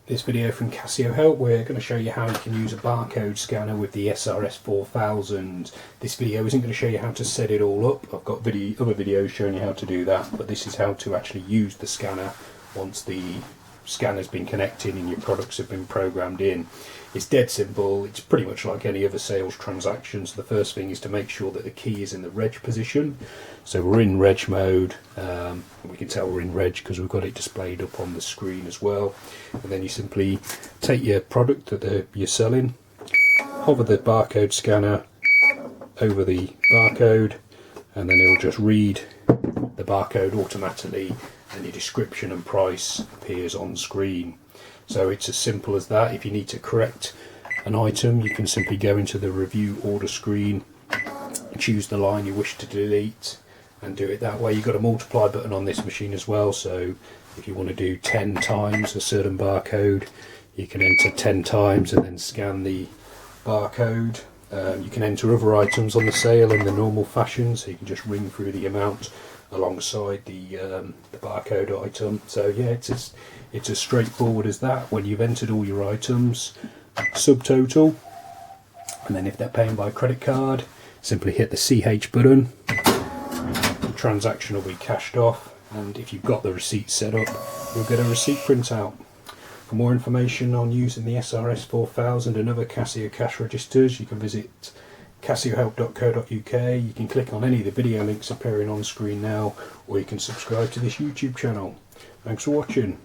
This video from Casio Help, we're going to show you how you can use a barcode scanner with the SR-S4000. This video isn't going to show you how to set it all up. I've got other videos showing you how to do that, but this is how to actually use the scanner once the scanner's been connected and your products have been programmed in. It's dead simple. It's pretty much like any other sales transaction. So the first thing is to make sure that the key is in the reg position. So we're in reg mode. We can tell we're in reg because we've got it displayed up on the screen as well. And then you simply take your product that you're selling, hover the barcode scanner over the barcode, and then it'll just read the barcode automatically, and your description and price appears on screen. So it's as simple as that. If you need to correct an item, you can simply go into the review order screen, choose the line you wish to delete, and do it that way. You've got a multiply button on this machine as well, so if you want to do 10 times a certain barcode, you can enter 10 times and then scan the barcode. You can enter other items on the sale in the normal fashion, so you can just ring through the amount alongside the barcode item. So yeah, it's as straightforward as that. When you've entered all your items, subtotal, and then if they're paying by credit card, simply hit the CH button. The transaction will be cashed off, and if you've got the receipt set up, you'll get a receipt printout. For more information on using the SR-S4000 and other Casio cash registers, you can visit casiohelp.co.uk. You can click on any of the video links appearing on screen now, or you can subscribe to this YouTube channel. Thanks for watching.